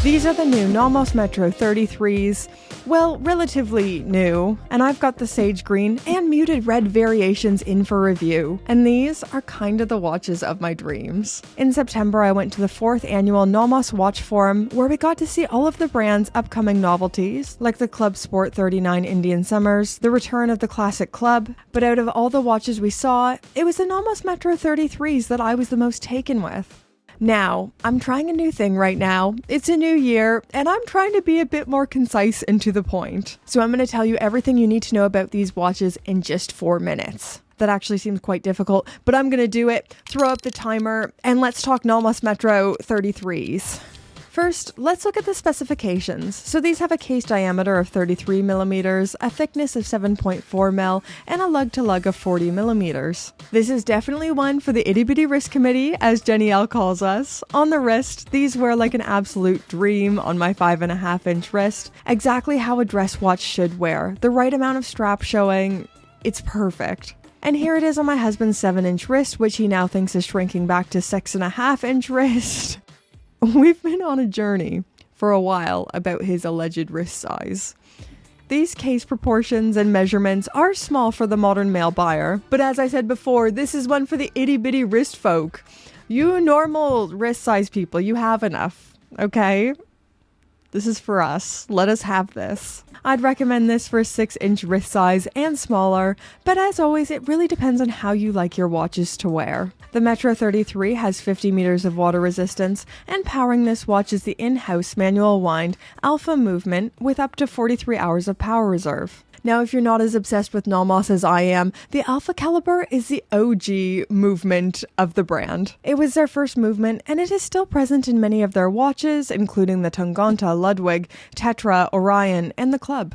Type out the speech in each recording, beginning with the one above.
These are the new Nomos Metro 33s. Well, relatively new, and I've got the sage green and muted red variations in for review, and these are kind of the watches of my dreams. In September, I went to the 4th annual Nomos Watch Forum, where we got to see all of the brand's upcoming novelties, like the Club Sport 39 Indian Summers, the return of the Classic Club, but out of all the watches we saw, it was the Nomos Metro 33s that I was the most taken with. Now, I'm trying a new thing right now. It's a new year, and I'm trying to be a bit more concise and to the point. So I'm going to tell you everything you need to know about these watches in just 4 minutes. That actually seems quite difficult, but I'm going to do it. Throw up the timer, and let's talk Nomos Metro 33s. First, let's look at the specifications. So these have a case diameter of 33 millimeters, a thickness of 7.4 mil, and a lug-to-lug of 40 millimeters. This is definitely one for the itty-bitty wrist committee, as Jenny L calls us. On the wrist, these wear like an absolute dream on my 5.5-inch wrist. Exactly how a dress watch should wear. The right amount of strap showing, it's perfect. And here it is on my husband's 7-inch wrist, which he now thinks is shrinking back to 6.5-inch wrist. We've been on a journey for a while about his alleged wrist size. These case proportions and measurements are small for the modern male buyer, but as I said before, this is one for the itty-bitty wrist folk. You normal wrist size people, you have enough, okay? This is for us. Let us have this. I'd recommend this for a 6-inch wrist size and smaller, but as always, it really depends on how you like your watches to wear. The Metro 33 has 50 meters of water resistance, and powering this watch is the in-house manual wind Alpha movement with up to 43 hours of power reserve. Now, if you're not as obsessed with Nomos as I am, the Alpha caliber is the OG movement of the brand. It was their first movement, and it is still present in many of their watches, including the Tanganta, Ludwig, Tetra, Orion, and the Club.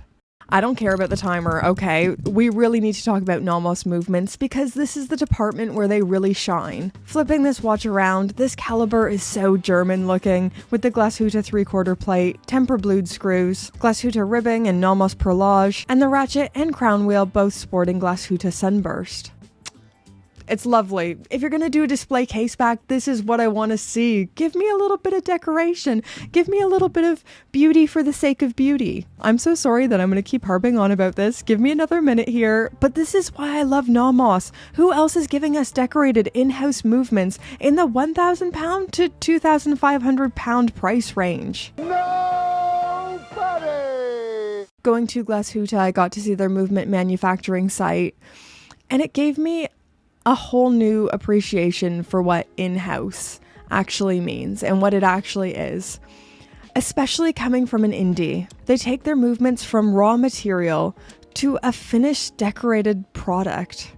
I don't care about the timer, okay? We really need to talk about Nomos movements because this is the department where they really shine. Flipping this watch around, this caliber is so German looking, with the Glashütte 3/4 plate, temper blued screws, Glashütte ribbing and Nomos perlage, and the ratchet and crown wheel both sporting Glashütte sunburst. It's lovely. If you're going to do a display case back, this is what I want to see. Give me a little bit of decoration. Give me a little bit of beauty for the sake of beauty. I'm so sorry that I'm going to keep harping on about this. Give me another minute here. But this is why I love Nomos. Who else is giving us decorated in-house movements in the £1,000 to £2,500 price range? Nobody! Going to Glashütte, I got to see their movement manufacturing site, and it gave me a whole new appreciation for what in-house actually means and what it actually is. Especially coming from an indie. They take their movements from raw material to a finished decorated product.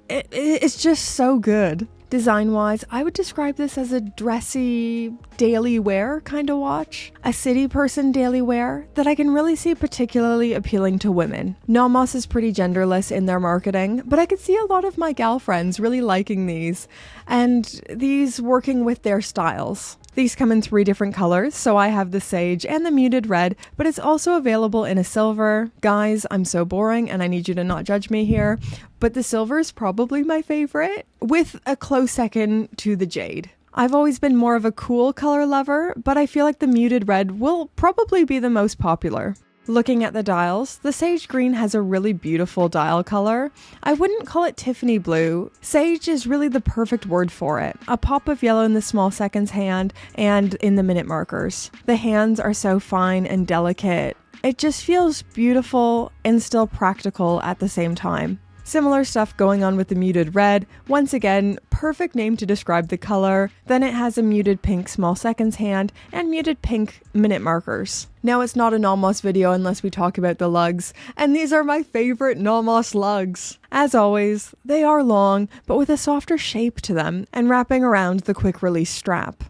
It's just so good. Design-wise, I would describe this as a dressy, daily wear kind of watch. A city person daily wear that I can really see particularly appealing to women. Nomos is pretty genderless in their marketing, but I could see a lot of my gal friends really liking these, and these working with their styles. These come in 3 different colors, so I have the sage and the muted red, but it's also available in a silver. Guys, I'm so boring and I need you to not judge me here, but the silver is probably my favorite, with a close second to the jade. I've always been more of a cool color lover, but I feel like the muted red will probably be the most popular. Looking at the dials, the sage green has a really beautiful dial color. I wouldn't call it Tiffany blue. Sage is really the perfect word for it. A pop of yellow in the small seconds hand and in the minute markers. The hands are so fine and delicate. It just feels beautiful and still practical at the same time. Similar stuff going on with the muted red. Once again, perfect name to describe the color. Then it has a muted pink small seconds hand and muted pink minute markers. Now it's not a Nomos video unless we talk about the lugs, and these are my favorite Nomos lugs. As always, they are long, but with a softer shape to them and wrapping around the quick release strap.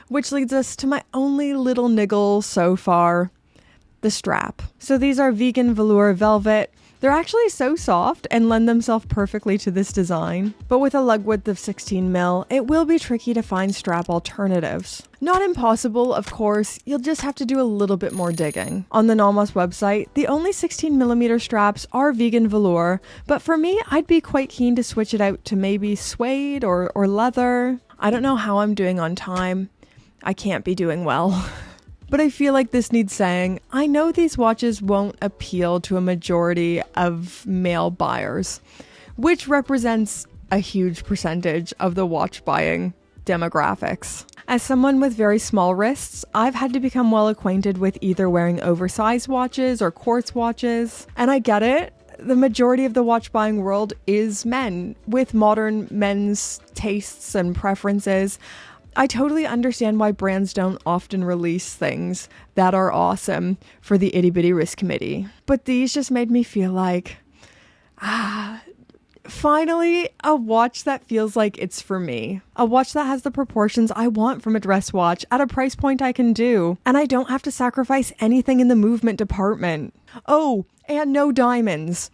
Which leads us to my only little niggle so far, the strap. So these are vegan velour velvet. They're actually so soft and lend themselves perfectly to this design, but with a lug width of 16 mil, it will be tricky to find strap alternatives. Not impossible, of course, you'll just have to do a little bit more digging. On the Nomos website, the only 16mm straps are vegan velour, but for me, I'd be quite keen to switch it out to maybe suede or leather. I don't know how I'm doing on time. I can't be doing well. But I feel like this needs saying. I know these watches won't appeal to a majority of male buyers, which represents a huge percentage of the watch buying demographics. As someone with very small wrists, I've had to become well acquainted with either wearing oversized watches or quartz watches, and I get it. The majority of the watch buying world is men, with modern men's tastes and preferences. I totally understand why brands don't often release things that are awesome for the itty bitty wrist committee. But these just made me feel like, finally, a watch that feels like it's for me. A watch that has the proportions I want from a dress watch at a price point I can do. And I don't have to sacrifice anything in the movement department. Oh, and no diamonds.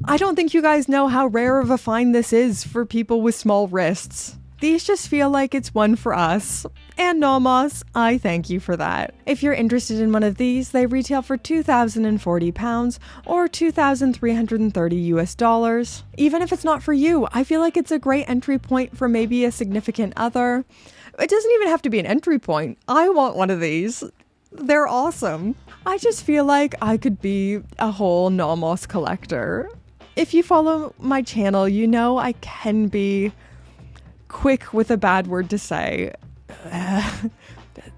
I don't think you guys know how rare of a find this is for people with small wrists. These just feel like it's one for us. And Nomos, I thank you for that. If you're interested in one of these, they retail for £2,040 or $2,330 US. Even if it's not for you, I feel like it's a great entry point for maybe a significant other. It doesn't even have to be an entry point. I want one of these. They're awesome. I just feel like I could be a whole Nomos collector. If you follow my channel, you know I can be quick with a bad word to say.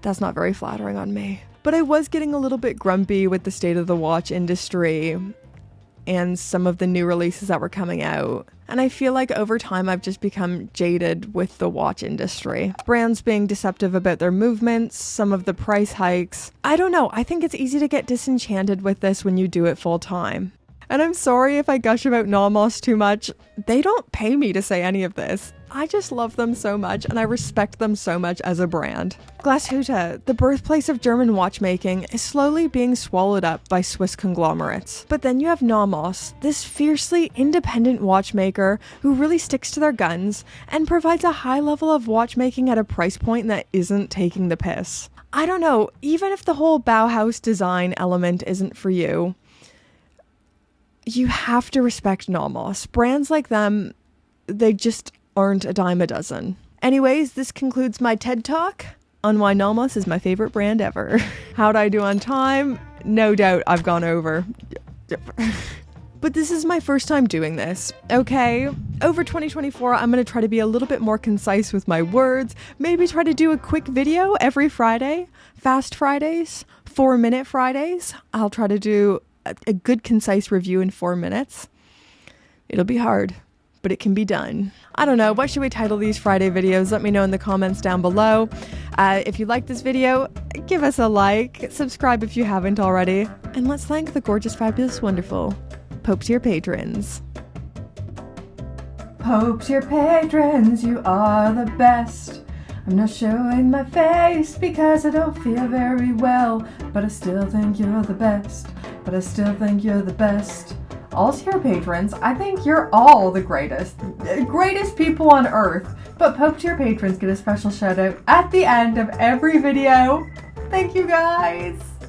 That's not very flattering on me. But I was getting a little bit grumpy with the state of the watch industry and some of the new releases that were coming out. And I feel like over time I've just become jaded with the watch industry. Brands being deceptive about their movements, some of the price hikes. I don't know, I think it's easy to get disenchanted with this when you do it full time. And I'm sorry if I gush about Nomos too much. They don't pay me to say any of this. I just love them so much and I respect them so much as a brand. Glashütte, the birthplace of German watchmaking, is slowly being swallowed up by Swiss conglomerates. But then you have Nomos, this fiercely independent watchmaker who really sticks to their guns and provides a high level of watchmaking at a price point that isn't taking the piss. I don't know, even if the whole Bauhaus design element isn't for you, you have to respect Nomos. Brands like them, they just aren't a dime a dozen. Anyways, this concludes my TED Talk on why Nomos is my favorite brand ever. How'd I do on time? No doubt I've gone over. But this is my first time doing this, okay? Over 2024, I'm going to try to be a little bit more concise with my words. Maybe try to do a quick video every Friday. Fast Fridays, 4-minute Fridays. I'll try to do a good concise review in 4 minutes. It'll be hard, but it can be done. I don't know, what should we title these Friday videos? Let me know in the comments down below. If you like this video, give us a like, subscribe if you haven't already, and let's thank the gorgeous, fabulous, wonderful Pope tier patrons. Pope tier patrons, you are the best. I'm not showing my face because I don't feel very well, but I still think you're the best. But I still think you're the best. All tier patrons, I think you're all the greatest people on earth. But Pope tier patrons get a special shout out at the end of every video. Thank you guys.